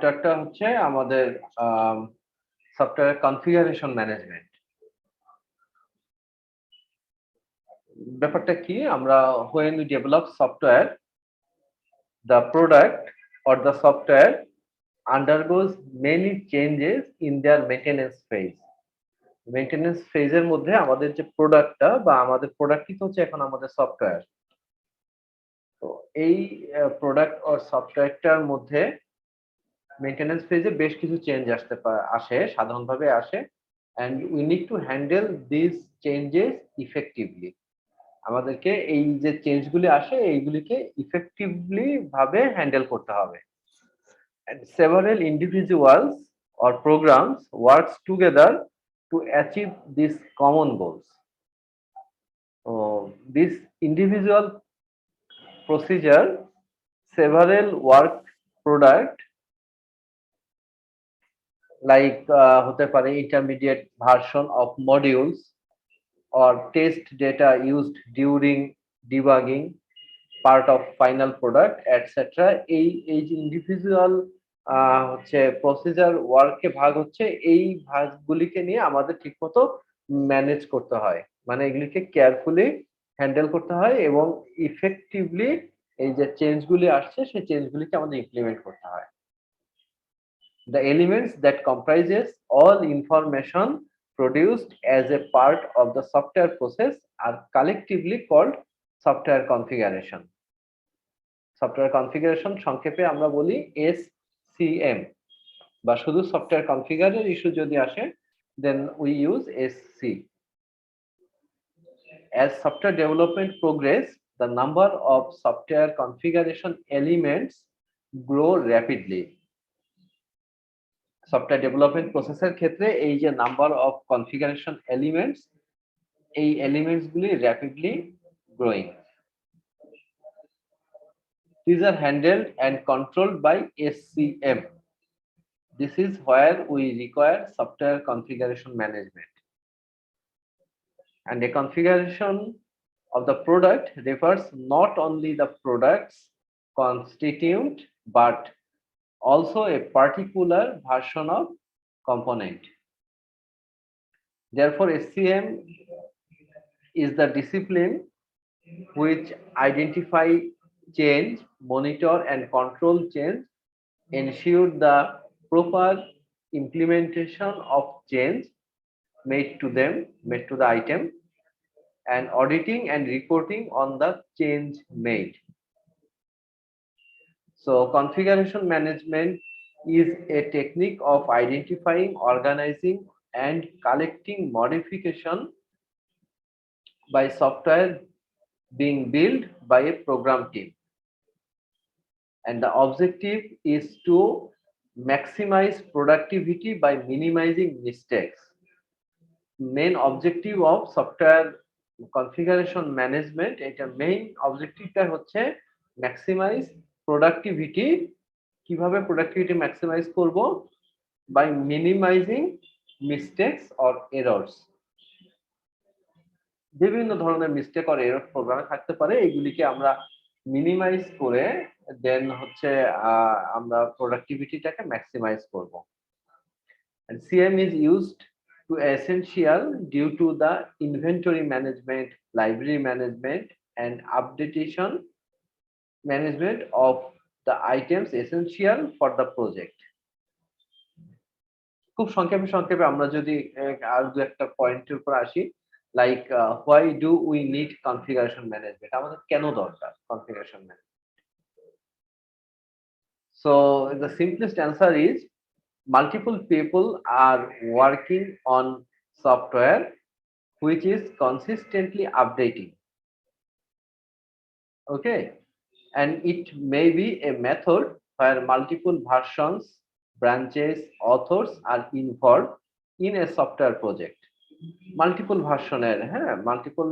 চ্যাপ্টারটা হচ্ছে আমাদের সফটওয়্যার কনফিগারেশন ম্যানেজমেন্ট। ব্যাপারটা কি, আমরা when we develop software, the product or the software undergoes many changes in their maintenance phase. Maintenance ফেজের মধ্যে আমাদের যে প্রোডাক্টটা বা আমাদের প্রোডাক্টই তো হচ্ছে এখন আমাদের সফটওয়্যার। তো এই প্রোডাক্ট অর সফটওয়্যারটার মধ্যে মেইনটেনেন্স ফেজে বেশ কিছু চেঞ্জ আসে, সাধারণভাবে আসে, and we need to handle this changes effectively. আমাদেরকে এই যে চেঞ্জগুলি আসে এইগুলিকে ইফেক্টিভলি ভাবে হ্যান্ডেল করতে হবে। And several individuals or programs works together to achieve these common goals. So this individual procedure, several work product like hote pare intermediate version of modules or test data used during debugging, part of final product, etc. এই যে individual হচ্ছে procedure ওয়ার্কে ভাগ হচ্ছে, এই ভাগগুলিকে নিয়ে আমাদের ঠিকমতো manage করতে হয়, মানে এগুলিকে কেয়ারফুলি হ্যান্ডেল করতে হয় এবং ইফেক্টিভলি এই যে চেঞ্জগুলি আসছে সেই চেঞ্জগুলিকে আমাদের ইমপ্লিমেন্ট করতে হয়। The elements that comprises all information produced as a part of the software process are collectively called software configuration. Software configuration সংক্ষেপে আমরা বলি SCM, বা শুধু সফটওয়্যার কনফিগারের ইস্যু যদি আসে then we use SC. As software development progress, the number of software configuration elements grow rapidly. Software development প্রসেসের ক্ষেত্রে এই যে নাম্বার অফ কনফিগারেশন এলিমেন্টস, এই এলিমেন্টস গুলি rapidly growing. These are handled and controlled by SCM. This is where we require software configuration management. And a configuration of the product refers not only the product's constituent but also a particular version of component. Therefore, SCM is the discipline which identify change, monitor and control change, ensure the proper implementation of change made to the item, and auditing and reporting on the change made. So configuration management is a technique of identifying, organizing and collecting modification by software being built by a program team, and the objective is to maximize productivity by minimizing mistakes. Main objective of software configuration management, এটা main objectiveটা হচ্ছে maximize productivity। কিভাবে productivity maximize করব? By minimizing mistakes or errors. বিভিন্ন ধরনের mistake আর error প্রোগ্রামে থাকতে পারে, এগুলিকে আমরা মিনিমাইজ করে দেন হচ্ছে আমরা প্রোডাক্টিভিটিটাকে ম্যাক্সিমাইজ করব। And CM is used to essential due to the inventory management, library management and updatation management of the items essential for the project. খুব সংক্ষেপে আমরা যদি আর দু একটা পয়েন্টের উপর আসি, like why do we need configuration management? আমাদের কেন দরকার configuration management? So the simplest answer is multiple people are working on software which is consistently updating. Okay, and it may be a method where multiple versions, branches, authors are involved in a software project. Multiple ভার্সনের multiple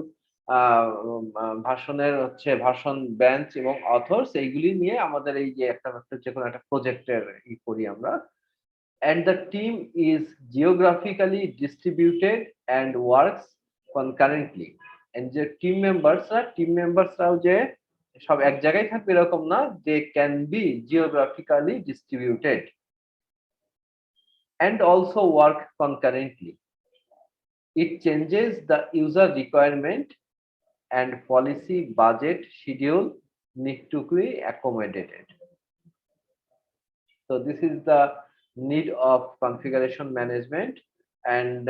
ভার্সনের হচ্ছে version branch এবং authors, এইগুলি নিয়ে আমাদের এই যে একটা যে কোনো একটা প্রজেক্টের করি আমরা। And the team is geographically distributed and works concurrently. And যে টিম মেম্বার্সরাও যে সব এক জায়গায় থাকবে এরকম না, they can be geographically distributed. and also work concurrently. It changes the user requirement and policy budget schedule need to be accommodated. So this is the need of configuration management, and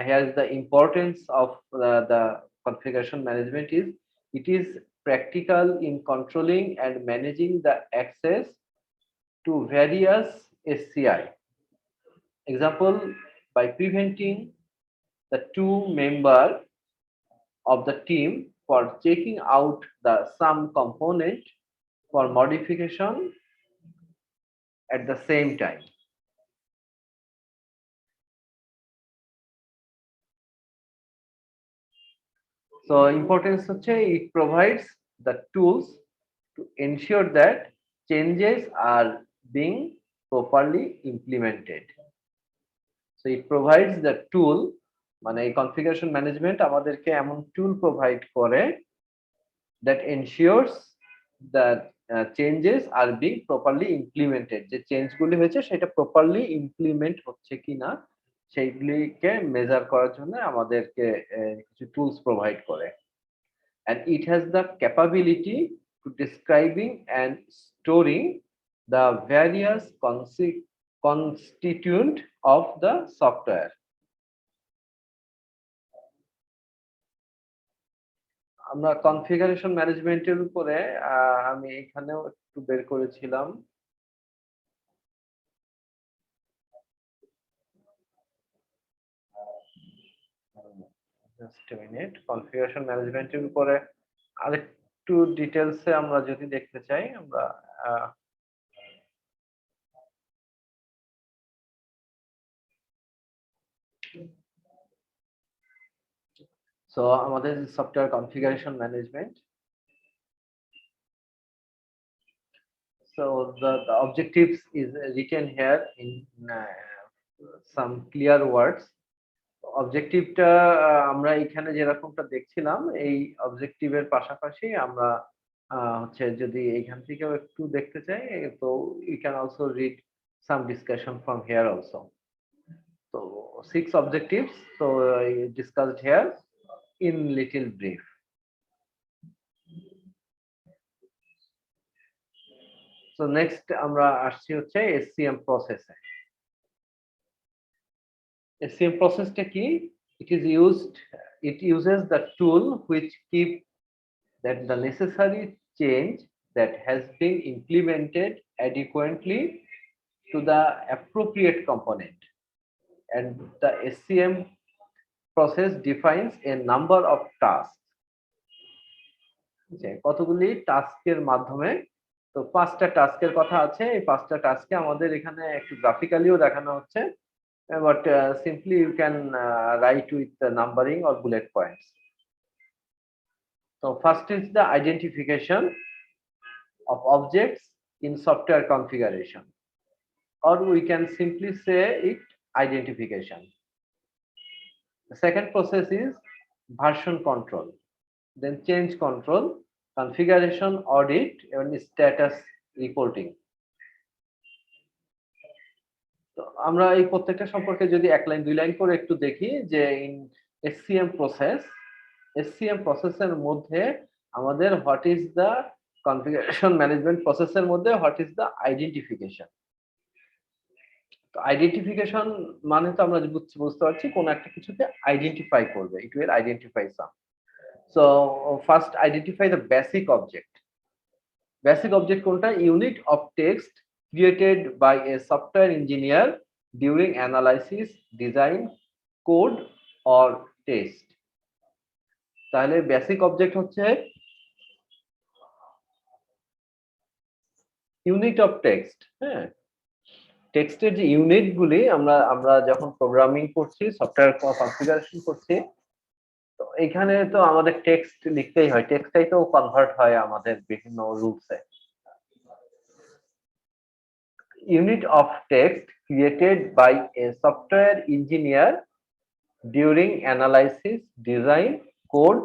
here's the importance of the configuration management is it is practical in controlling and managing the access to various SCI. Example, by preventing the two member of the team for checking out the some component for modification at the same time. So importance হচ্ছে it provides the tools to ensure that changes are being properly implemented. So it provides the tool, মানে এই configuration management আমাদেরকে এমন টুল provide করে that ensures that changes are being properly implemented, যে চেঞ্জগুলি হয়েছে সেটা properly implement হচ্ছে কিনা সেইগুলিকে মেজার করার জন্য আমাদেরকে কিছু টুলস প্রোভাইড করে। And it has the capability to describing and storing the various constituent of the software. আমরা কনফিগারেশন ম্যানেজমেন্টের উপরে আমি এখানেও একটু বের করেছিলাম। জাস্ট এ মিনিট, কনফিগারেশন ম্যানেজমেন্টের উপরে আরেকটু ডিটেইলসে আমরা যদি দেখতে চাই আমরা সো আমাদের software configuration management, so the objectives is written here in some clear words. অবজেক্টিভটা আমরা এখানে যেরকমটা দেখছিলাম এই অবজেক্টিভের পাশাপাশি আমরা হচ্ছে যদি এখান থেকেও একটু দেখতে চাই তো you can also read some discussion from here also. So 6 objectives, so discussed here in little brief. So next আমরা আসছি হচ্ছে SCM process. SCM processটা কি? It uses the tool which keep that the necessary change that has been implemented adequately to the appropriate component, and the SCM process defines a number of tasks. কতগুলি টাস্কের মাধ্যমে, তো 5টা টাস্কের কথা আছে, এই 5টা টাস্কে আমাদের এখানে একটু গ্রাফিক্যালিও দেখানো হচ্ছে, but simply you can write with the numbering or bullet points. So first is the identification of objects in software configuration, or we can simply say it identification. The second process is version control, then change control, configuration audit, and status reporting. তো আমরা এই প্রত্যেকটা সম্পর্কে যদি এক line দুই line করে একটু দেখি যে ইন SCM প্রসেসের মধ্যে আমাদের what is the configuration management প্রসেসের মধ্যে হোয়াট ইজ দ্য আইডেন্টিফিকেশন। তো আইডেন্টিফিকেশন মানে তো আমরা বুঝতে পারছি কোন একটা কিছুকে আইডেন্টিফাই করবে, it will identify some. So first identify the basic object. Basic object কোনটা? Unit of text created by a software engineer during analysis, design, code or test. তাহলে বেসিক অবজেক্ট হচ্ছে ইউনিট অফ টেক্সট। হ্যাঁ, টেক্সটের যে unit গুলি আমরা যখন programming করছি, সফটওয়্যার কনফিগারেশন করছি, তো এখানে তো আমাদের টেক্সট লিখতেই হয়, টেক্সটটাই তো কনভার্ট হয় আমাদের বিভিন্ন রুলসে। Unit of text created by a software engineer during analysis, design, code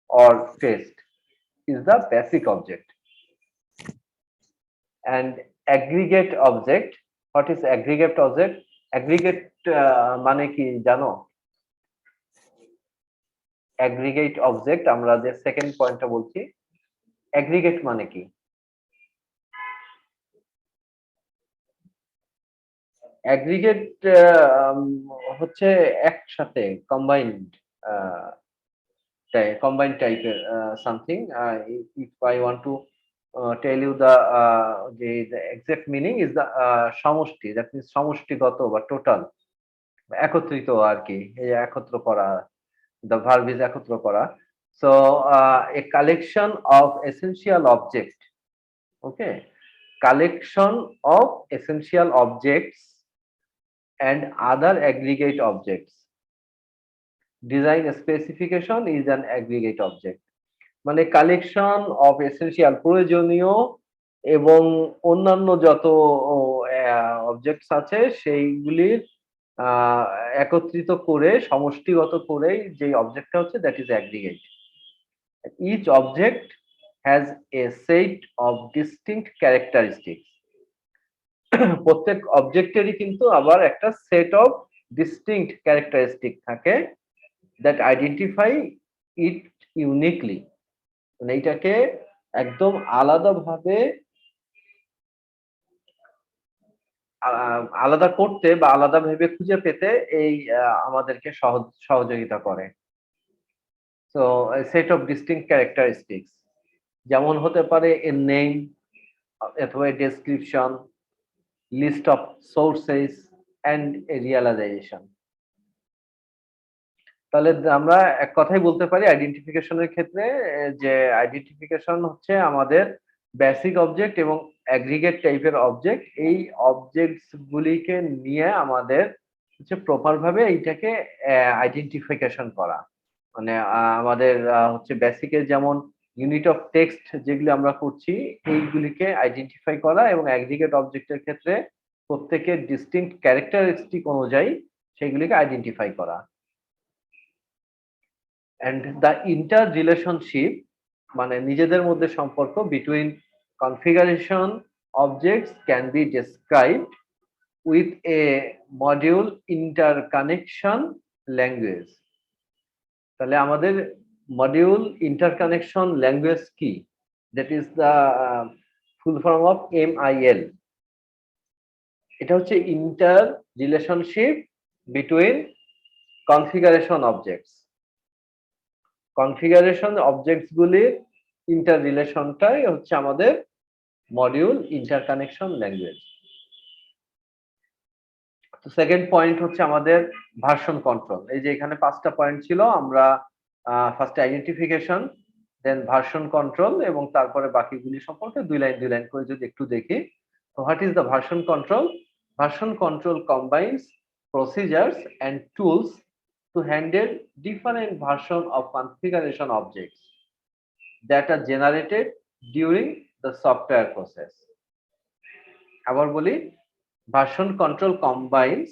or test is the basic object. And aggregate object, what is aggregate object? Aggregate মানে কি জানো? অ্যাগ্রিগেট অবজেক্ট আমরা যে সেকেন্ড পয়েন্টটা বলছি, অ্যাগ্রিগেট মানে কি? অ্যাগ্রিগেট হচ্ছে একসাথে combined combined type something. If I want to tell you the exact meaning is the সমষ্টি, that means সমষ্টিগত বা টোটাল, একত্রিত আর কি, এই একত্র করা, the verb is একত্র করা. So a collection of essential object, okay, collection of essential objects and other aggregate objects. Design specification is an aggregate object. মানে কালেকশন অফ এসেনশিয়াল, প্রয়োজনীয় এবং অন্যান্য যত অবজেক্টস আছে সেইগুলির একত্রিত করে সমষ্টিগত করে যে অবজেক্টটা হচ্ছে, that is aggregate. Each object has a set of distinct characteristics. প্রত্যেক অবজেক্টেরই কিন্তু আবার একটা সেট অফ ডিস্টিংক্ট ক্যারেক্টারিস্টিক থাকে, দ্যাট আইডেন্টিফাই ইট ইউনিকলি। মানে এইটাকে একদম আলাদাভাবে আলাদা করতে বা আলাদাভাবে খুঁজে পেতে এই আমাদেরকে সহযোগিতা করে। So set of distinct characteristics যেমন হতে পারে এ নেম অথবা description, list of sources and a realisation. তাহলে আমরা এক কথাই বলতে পারি আইডেন্টিফিকেশনের ক্ষেত্রে যে আইডেন্টিফিকেশন হচ্ছে আমাদের বেসিক অবজেক্ট এবং অ্যাগ্রিগেট টাইপের অবজেক্ট, এই অবজেক্টস গুলিকে নিয়ে আমাদের হচ্ছে প্রপার ভাবে এইটাকে আইডেন্টিফিকেশন করা। মানে আমাদের হচ্ছে বেসিকের যেমন ইউনিট অফ টেক্সট যেগুলি আমরা করছি এইগুলিকে আইডেন্টিফাই করা, এবং অ্যাগ্রিগেট অবজেক্টের ক্ষেত্রে প্রত্যেকের ডিস্টিংক্ট ক্যারেক্টারিস্টিক অনুযায়ী সেগুলিকে আইডেন্টিফাই করা। and the interrelationship মানে নিজেদের মধ্যে সম্পর্ক between configuration objects can be described with a module interconnection language. তাহলে আমাদের মডিউল ইন্টারকানেকশন ল্যাঙ্গুয়েজ কি? That is the full form of MIL. এটা হচ্ছে inter relationship between configuration objects. Configuration objects গুলির ইন্টার রিলেশনটাই হচ্ছে আমাদের মডিউল ইন্টারকানেকশন ল্যাঙ্গুয়েজ। তো second point হচ্ছে আমাদের ভার্সন কন্ট্রোল। এই যে এখানে 5টা পয়েন্ট ছিল, আমরা ফার্স্ট আইডেন্টিফিকেশন, দেন ভার্সন কন্ট্রোল, এবং তারপরে বাকিগুলি সম্পর্কে দুই লাইন করে যদি একটু দেখি। তো what is the version control? Version control combines procedures and tools to handle different version of configuration objects that are generated during the software process. আবার বলি, version control combines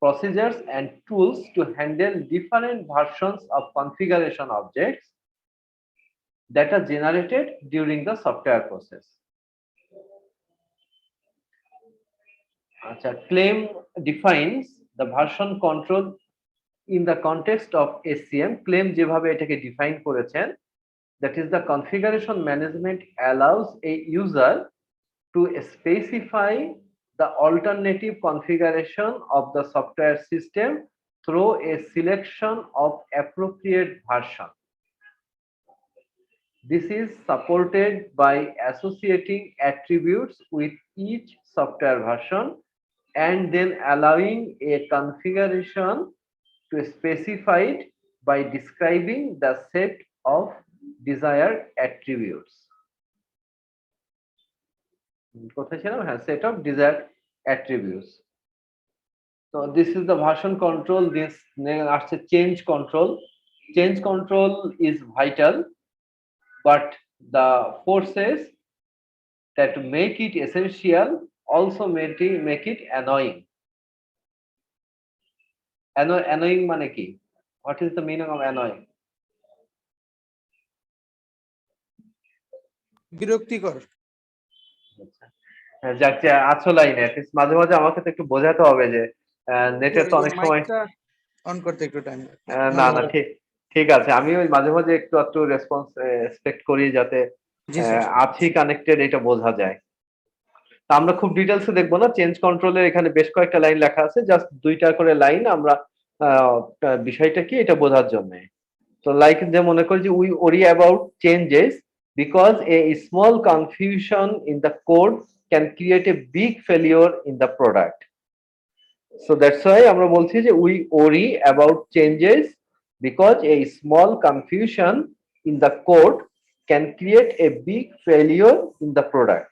procedures and tools to handle different versions of configuration objects that are generated during the software process. আচ্ছা, claim defines the version control in the context of SCM. claim যেভাবে এটাকে define করেছেন, that is the configuration management allows a user to specify the alternative configuration of the software system through a selection of appropriate version. This is supported by associating attributes with each software version and then allowing a configuration to specify it by describing the set of desired attributes. কোথায় ছিলাম? হ্যাঁ, set of desired attributes. So this is the version control. This আসছে change control. Change control is vital, but the forces that make it essential also make it annoying. Annoying মানে কি? What is the meaning of annoying? বিরক্তিকর। যাক, যে আছো লাইনে, মাঝে মাঝে আমাকে তো একটু বোঝাতে হবে যে নেটের তো অনেক সময় মাইকটা অন করতে একটু টাইম না না ঠিক ঠিক আছে, আমি ওই মাঝে মাঝে একটু একটু রেসপন্স এক্সপেক্ট করি যাতে জি স্যার আছি কানেক্টেড এটা বোঝা যায়। তা আমরা খুব ডিটেলসে দেখবো না, চেঞ্জ কন্ট্রোলের এখানে বেশ কয়েকটা লাইন লেখা আছে, জাস্ট দুইটা করে লাইন আমরা বিষয়টা কি এটা বোঝার জন্য। তো লাইক যে মনে করি যে উই ওরি about changes because a small confusion in the code can create a big failure in the product. So that's why আমরা বলছি যে উই ওরি about changes because a small confusion in the code can create a big failure in the product,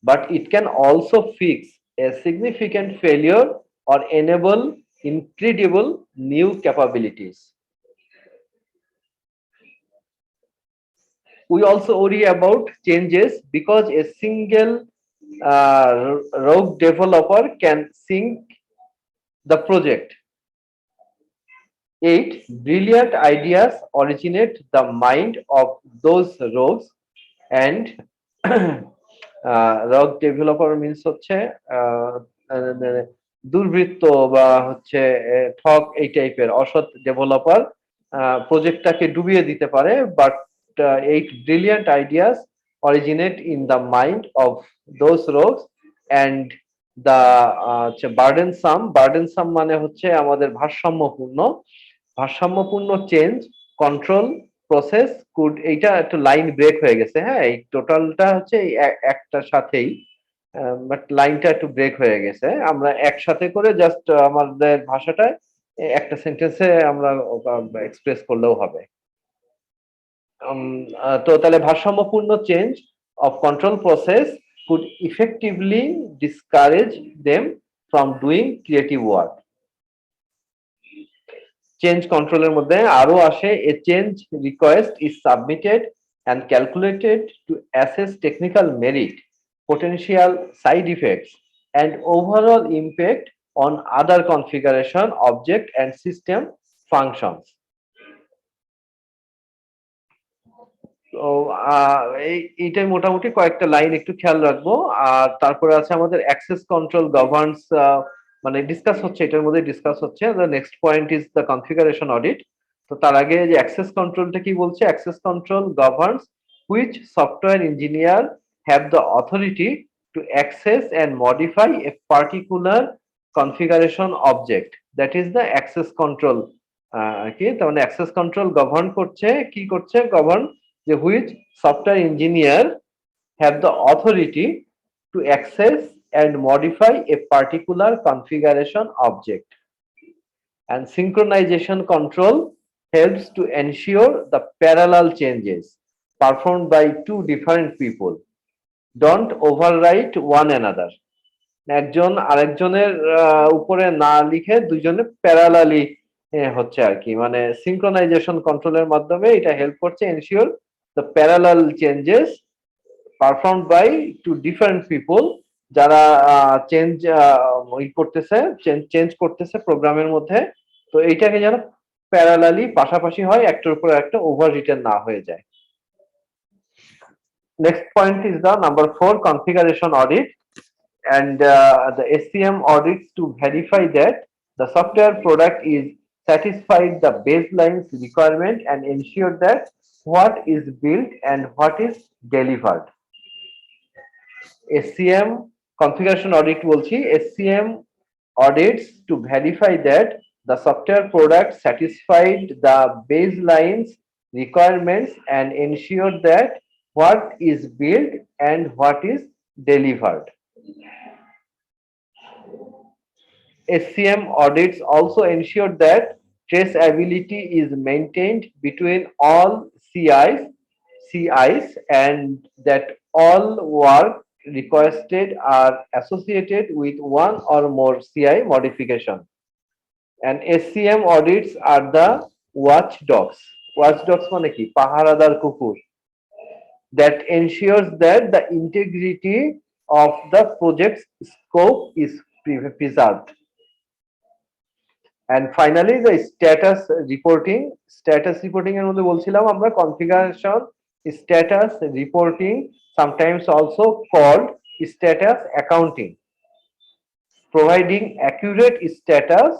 but it can also fix a significant failure or enable incredible new capabilities. We also worry about changes because a single rogue developer can sink the project. 8. Brilliant ideas originate the mind of those rogues, and rogue developer means হচ্ছে দুর্বৃত্ত বা হচ্ছে ঠগ এই টাইপের অসৎ developer প্রজেক্টটাকে ডুবিয়ে দিতে পারে, but 8 brilliant ideas originate in the mind of those rogues and the burdensome মানে হচ্ছে আমাদের ভারসাম্যপূর্ণ চেঞ্জ কন্ট্রোল প্রসেস কুড, এইটা একটু লাইন ব্রেক হয়ে গেছে, হ্যাঁ এই টোটালটা হচ্ছে একটার সাথেই, বাট লাইনটা একটু ব্রেক হয়ে গেছে, আমরা একসাথে করে জাস্ট আমাদের ভাষাটায় একটা সেন্টেন্সে আমরা এক্সপ্রেস করলেও হবে। তো তাহলে ভারসাম্যপূর্ণ change of control process could effectively discourage them from doing creative work. Change কন্ট্রোলের মধ্যে আরো আসে a change request is submitted and calculated to assess technical merit, potential side effects, and overall impact on other configuration, object, and system functions. তো এইটাই মোটামুটি কয়েকটা line একটু খেয়াল রাখবো। আর তারপরে আছে আমাদের অ্যাক্সেস কন্ট্রোল গভর্নস, মানে ডিসকাস হচ্ছে, এটার মধ্যে ডিসকাস হচ্ছে the next point is the configuration audit. তো তার আগে যে অ্যাক্সেস কন্ট্রোলটা কি বলছে, access control governs which software engineer have the authority to access and modify a particular configuration object, that is the access control. কি তার মানে অ্যাক্সেস কন্ট্রোল গভর্ন করছে, কি করছে, govern the which software engineer have the authority to access and modify a particular configuration object. And synchronization control helps to ensure the parallel changes performed by two different people don't overwrite one another. একজন আরেকজনের উপরে না লিখে দুইজনে parallelly হচ্ছে আর কি, মানে synchronisation কন্ট্রোলের মাধ্যমে এটা হেল্প করছে ensure the parallel changes performed by two different people, যারা চেঞ্জ করতেছে, চেঞ্জ করতেছে প্রোগ্রামের মধ্যে, তো এইটাকে যেন প্যারালালি পাশাপাশি হয়, একটার উপর একটা ওভার রিটেন না হয়ে যায়। Next point is the number 4 configuration audit, and the SCM audits to verify that the software product is satisfied the baselines requirement and ensure that what is built and what is delivered. SCM configuration audit বলছি, SCM audits to verify that the software product satisfied the baselines requirements and ensure that what is built and what is delivered. SCM audits also ensure that traceability is maintained between all CIs and that all work requested are associated with one or more CI modification. And SCM audits are the watchdogs. Watchdogs মানে কি? পাহারাদার কুকুর। That ensures that the integrity of the project's scope is preserved. And finally the status reporting এর মধ্যে বলছিলাম আমরা configuration status reporting, sometimes also called status accounting. providing accurate status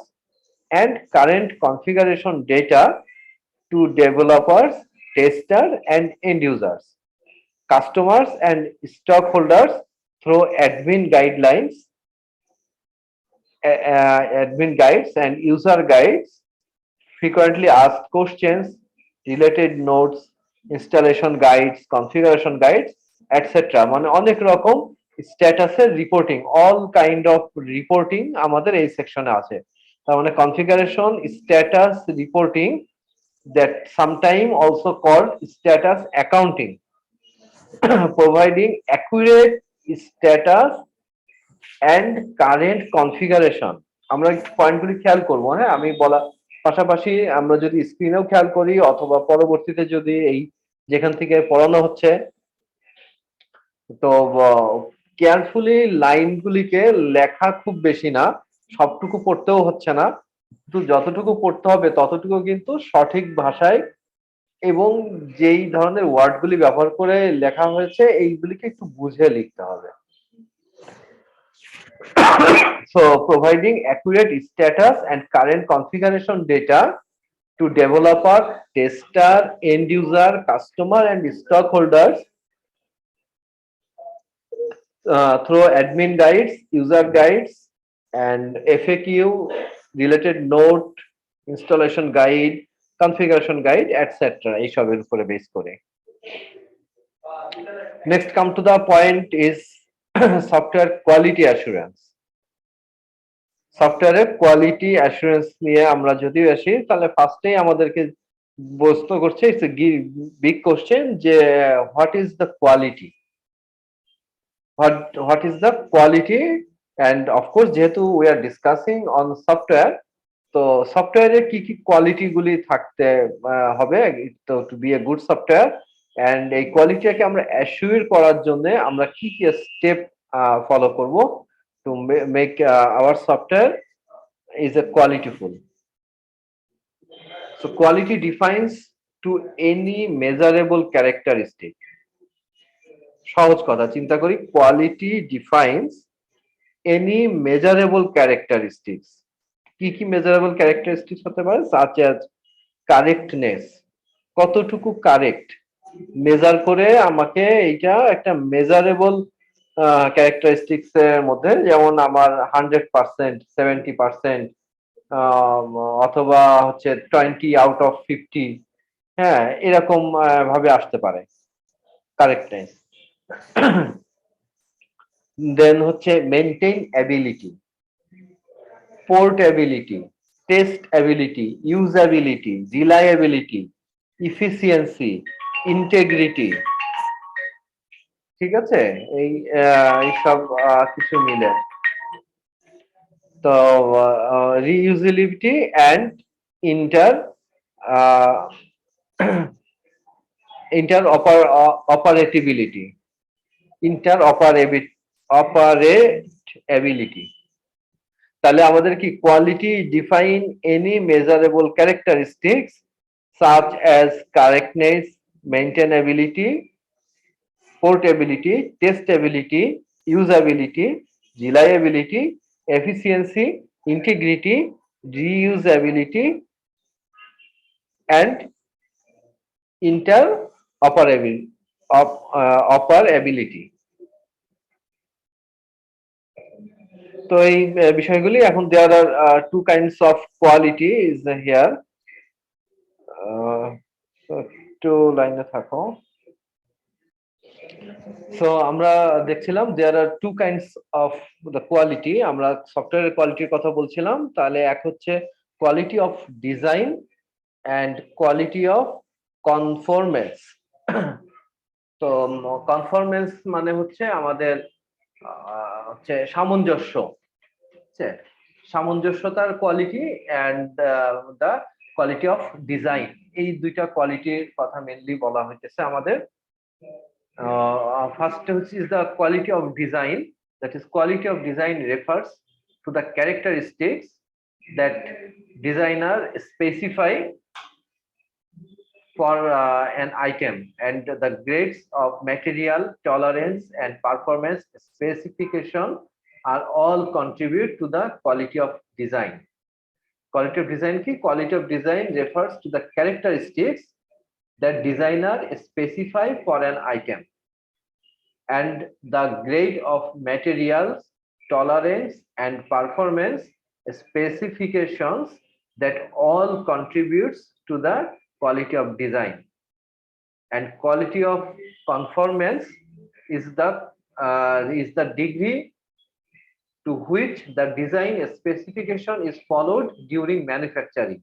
and current configuration data to developers, testers, and end users, customers, and stockholders through admin guides and user guides, frequently asked questions, related notes, installation guides, configuration guides, etc. মানে অনেক রকম স্ট্যাটাসের reporting, all kind of reporting আমাদের এই সেকশনে আছে। তার মানে configuration status reporting, that sometime also called status accounting, providing accurate status and current configuration. আমরা পয়েন্টগুলি খেয়াল করবো, হ্যাঁ, আমি বলা পাশাপাশি আমরা যদি স্ক্রিনেও খেয়াল করি অথবা পরবর্তীতে যদি এই যেখান থেকে পড়ানো হচ্ছে, তো কেয়ারফুলি লাইনগুলিকে লেখা খুব বেশি না, সবটুকু পড়তেও হচ্ছে না, কিন্তু যতটুকু পড়তে হবে ততটুকু কিন্তু সঠিক ভাষায় এবং যেই ধরনের ওয়ার্ডগুলি ব্যবহার করে লেখা হয়েছে এইগুলিকে একটু বুঝে লিখতে হবে। So providing accurate status and current configuration data to developer, tester, end user, customer, and stockholders through admin guides, user guides, and FAQ, related note, installation guide, configuration guide, etc. এইসবের উপরে বেস করে। Next come to the point is software quality assurance. সফটওয়্যারের quality assurance নিয়ে আমরা যদি আসি তাহলে ফার্স্টেই আমাদেরকে প্রশ্ন করছে, ইটস এ বিগ কোশ্চেন, যে what is the quality, what is the quality. And of course যেহেতু we are discussing on software, তো সফটওয়্যারে কি কি কোয়ালিটি গুলি থাকতে হবে তো to be a good software, and এই কোয়ালিটিটাকে আমরা অ্যাসিওর করার জন্য আমরা কি কি স্টেপ ফলো করব to make our software is a qualityful. So quality defines to any measurable characteristic. সহজ কথা চিন্তা করি, quality defines any measurable characteristics. কি কি measurable characteristics হতে পারে? such as correctness, কতটুকু কারেক্ট, মেজার করে আমাকে এইটা একটা মেজারেবল ক্যারেক্টারিস্টিক্স এর মধ্যে, যেমন আমার 100%, 70%, অথবা হচ্ছে 20 out of 50, হ্যাঁ, এরকম ভাবে আসতে পারে কারেক্টনেস। দেন হচ্ছে maintain ability, portability, test ability, usability, reliability, efficiency, integrity. ঠিক আছে, এই সব কিছু মিলে। তো রিইউজিবিলিটি অ্যান্ড অপারেটিবিলিটি, অপারেটেবিলিটি। তাহলে আমাদের কি quality define any measurable characteristics such as correctness, maintainability, portability, testability, usability, reliability, efficiency, integrity, reusability, and interoperability. তো এই বিষয়গুলি এখন there are two kinds of quality is here. একটু লাইনে থাকো। সো আমরা দেখছিলাম there are two kinds of the quality. আমরা সফটওয়্যারের কোয়ালিটির কথা বলছিলাম, তাহলে এক হচ্ছে quality of design and quality of conformance. তো কনফরমেন্স মানে হচ্ছে আমাদের হচ্ছে সামঞ্জস্য, সামঞ্জস্যতার quality, and the quality of design, এই দুইটা কোয়ালিটির কথা মেনলি বলা হইতেছে আমাদের। First is the quality of design. That is, quality of design refers to the characteristics that designer specify for an item, and the grades of material tolerance and performance specification are all contribute to the quality of design. Quality of design ki? Quality of design refers to the characteristics that designer specify for an item and the grade of materials, tolerance and performance specifications that all contributes to the quality of design. And quality of conformance is the degree to which the design specification is followed during manufacturing.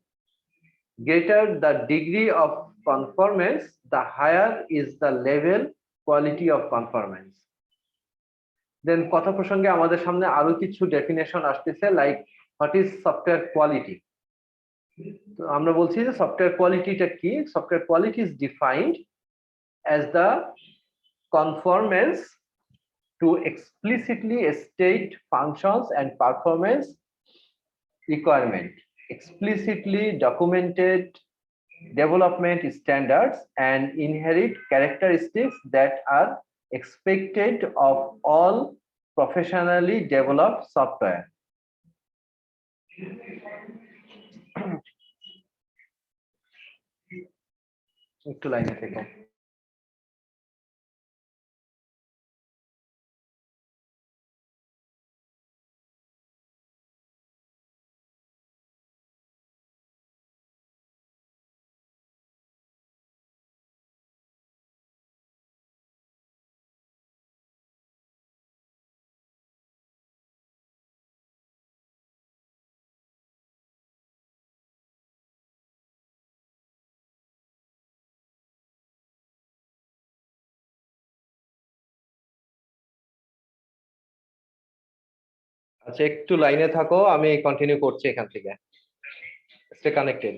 Greater the degree of conformance, the higher is the level quality of conformance. Then কথা প্রসঙ্গে আমাদের সামনে আরো কিছু definition আসতেছে, like what is software quality. তো আমরা বলছি যে সফটওয়্যার কোয়ালিটিটা কি? Software quality is defined as the conformance to explicitly state functions and performance requirement, explicitly documented development standards and inherent characteristics that are expected of all professionally developed software. একটু লাইনে থেকো। আচ্ছা, একটু লাইনে থাকো, আমি কন্টিনিউ করছি এখান থেকে। Stay connected.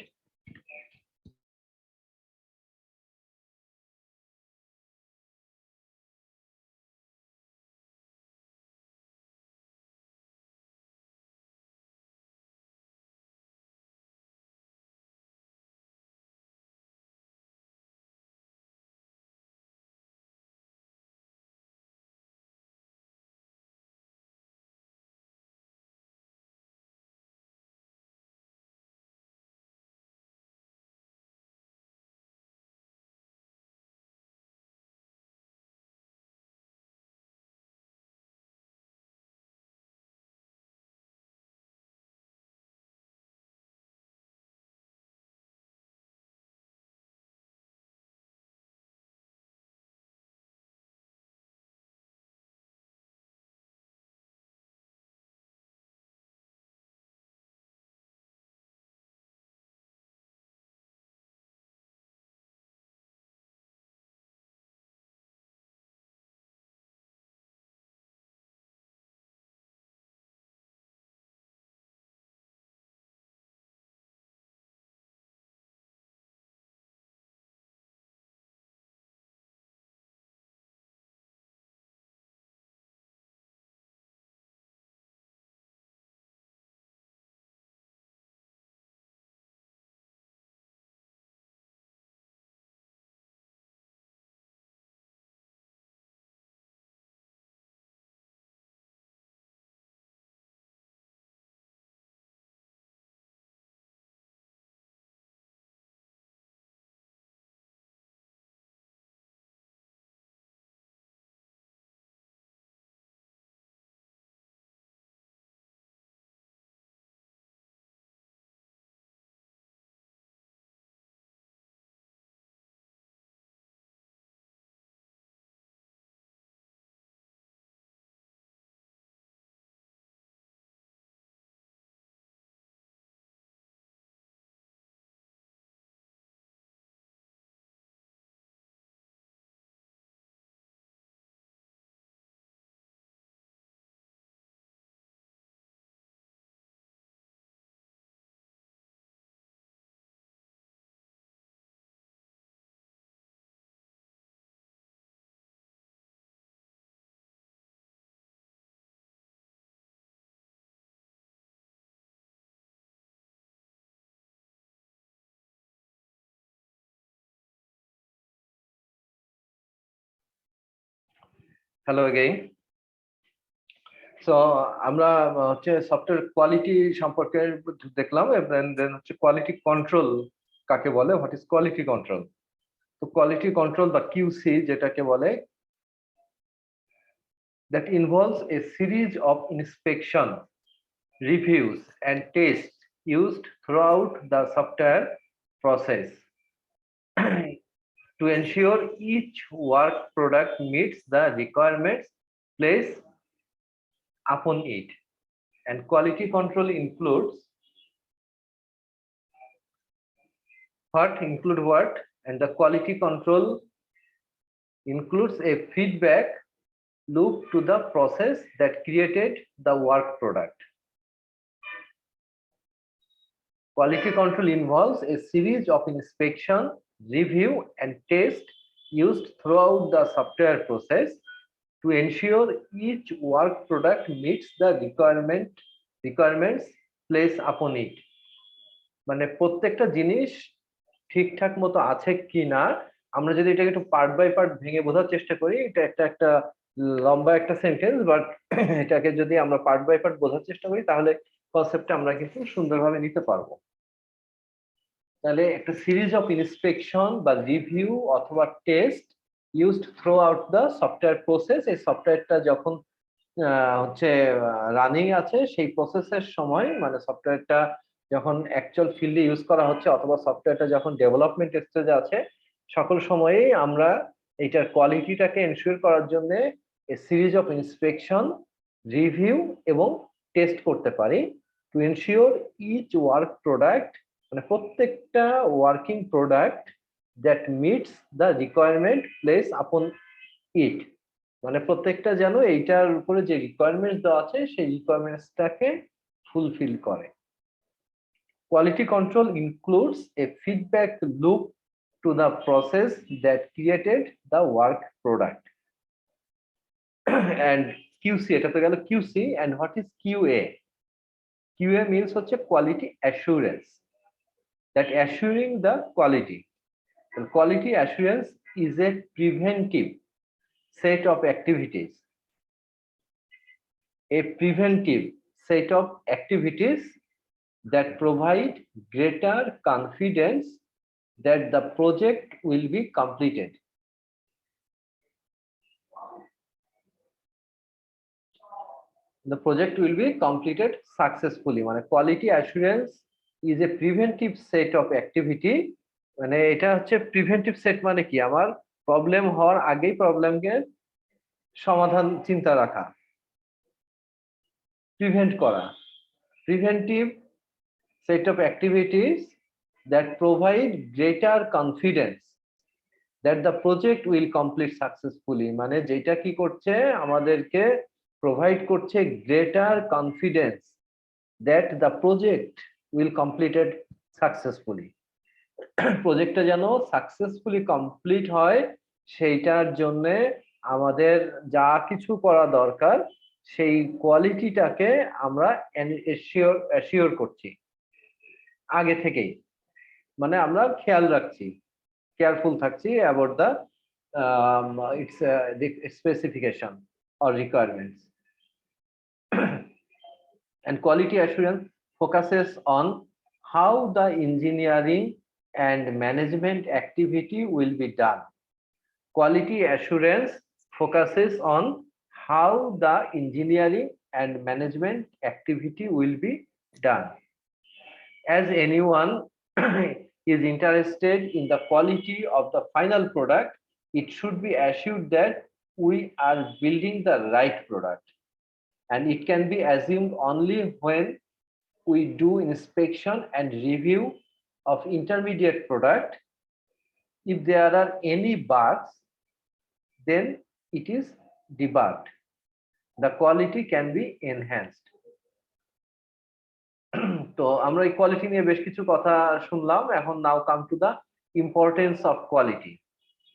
Hello again. So আমরা হচ্ছে সফটওয়্যার কোয়ালিটি সম্পর্কে দেখলাম, দেন হচ্ছে কোয়ালিটি কন্ট্রোল কাকে বলে, হোয়াট ইজ কোয়ালিটি কন্ট্রোল। তো কোয়ালিটি কন্ট্রোল বা কিউসি যেটাকে বলে, that involves a series of inspection, reviews and tests used throughout the software process to ensure each work product meets the requirements placed upon it. And quality control includes what? And the quality control includes a feedback loop to the process that created the work product. Quality control involves a series of inspection, review, and test used throughout the software process to ensure each work product meets the requirements placed upon it. মানে প্রত্যেকটা জিনিস ঠিকঠাক মতো আছে কিনা, আমরা যদি এটাকে একটু পার্ট বাই পার্ট ভেঙে বোঝার চেষ্টা করি, এটা একটা লম্বা একটা সেন্টেন্স, বাট এটাকে যদি আমরা পার্ট বাই পার্ট বোঝার চেষ্টা করি তাহলে কনসেপ্টটা আমরা কিন্তু সুন্দরভাবে নিতে পারবো। তাহলে একটা সিরিজ অফ ইন্সপেকশন বা রিভিউ অথবা test used through out the software process, এই সফটওয়্যারটা যখন হচ্ছে রানিং আছে সেই প্রসেসের সময়, মানে সফটওয়্যারটা যখন অ্যাকচুয়াল ফিল্ডে ইউজ করা হচ্ছে অথবা সফটওয়্যারটা যখন ডেভেলপমেন্ট স্টেজে আছে, সকল সময়েই আমরা এইটার কোয়ালিটিটাকে এনশিওর করার জন্য a series of inspection, review এবং টেস্ট করতে পারি to ensure each work product, মানে প্রত্যেকটা working product that meets the requirement place upon it, মানে প্রত্যেকটা যেন এইটার উপরে যে রিকোয়ারমেন্টস দেওয়া আছে সেই রিকোয়ারমেন্টসটাকে ফুলফিল করে। Quality control includes a feedback loop to the process that created the work product. And QC, এটা তো গেল QC, and what is QA? QA means হচ্ছে quality assurance, that assuring the quality. And quality assurance is a preventive set of activities. A preventive set of activities that provide greater confidence that the project will be completed. The project will be completed successfully. মানে quality assurance is a preventive set of activity, মানে এটা হচ্ছে preventive set, মানে কি, আমার problem হওয়ার আগেই প্রবলেমকে সমাধান চিন্তা রাখা, প্রিভেন্ট করা। Preventive set of activities that provide greater confidence that the project will complete successfully, মানে যেটা কি করছে, আমাদেরকে প্রোভাইড করছে greater confidence that the project will completed successfully, প্রজেক্টটা যেন সাকসেসফুলি কমপ্লিট হয় সেইটার জন্য আমাদের যা কিছু করা দরকার সেই কোয়ালিটিটাকে আমরা অ্যাসিওর করছি আগে থেকেই, মানে আমরা খেয়াল রাখছি, কেয়ারফুল থাকছি about the it's specification or requirements. And quality assurance focuses on how the engineering and management activity will be done. Quality assurance focuses on how the engineering and management activity will be done. As anyone is interested in the quality of the final product, it should be assured that we are building the right product. And it can be assumed only when we do inspection and review of intermediate product. If there are any bugs, then it is debugged. The quality can be enhanced. তো আমরা এই quality নিয়ে বেশ কিছু কথা শুনলাম, এখন now come to the importance of quality.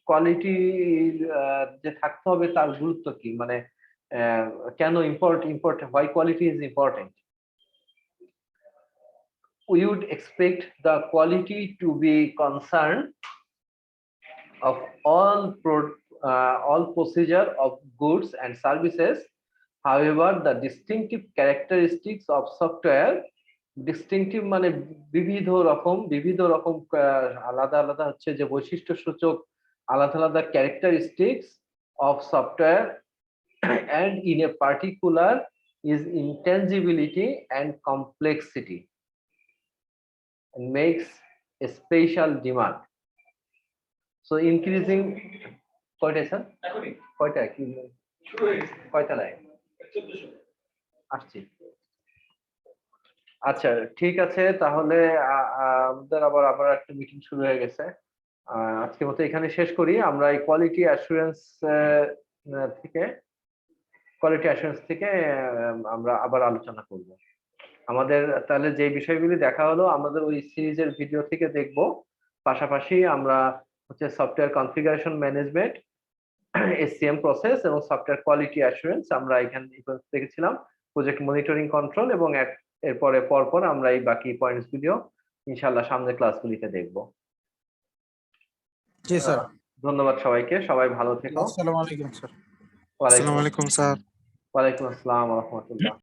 Quality যে থাকতে হবে তার গুরুত্ব কি, মানে কেন important, why quality is important? We would expect the quality to be concerned of all procedure of goods and services However, the distinctive characteristics of software, distinctive মানে বিবিধ রকম আলাদা আলাদা হচ্ছে যে বৈশিষ্ট্য সূচক আলাদা আলাদা characteristics of software and in a particular is intangibility and complexity and makes a special demand. So increasing কয়টা স্যার কয়টা কি কয়টা লাইন আসছি আচ্ছা ঠিক আছে তাহলে আমাদের আবার একটা মিটিং শুরু হয়ে গেছে আজকের মতো এখানে শেষ করি আমরা এই কোয়ালিটি অ্যাসুরেন্স থেকে আমরা আবার আলোচনা করব আমাদের তাহলে যে বিষয়গুলি দেখা হলো আমাদের ওই সিরিজের ভিডিও থেকে দেখব পাশাপাশি আমরা হচ্ছে software configuration management SCM process এবং সফটওয়্যার কোয়ালিটি অ্যাসুরেন্স আমরা এখানে দেখেছিলাম প্রজেক্ট মনিটরিং কন্ট্রোল এবং এরপরে পরপর আমরা এই বাকি পয়েন্টস গুলিও ইনশাআল্লাহ সামনের ক্লাসগুলিতে দেখব জি স্যার ধন্যবাদ সবাইকে সবাই ভালো থেকো আসসালামু আলাইকুম স্যার আসসালামু আলাইকুম স্যার ওয়ালাইকুম আসসালাম ওয়া রাহমাতুল্লাহ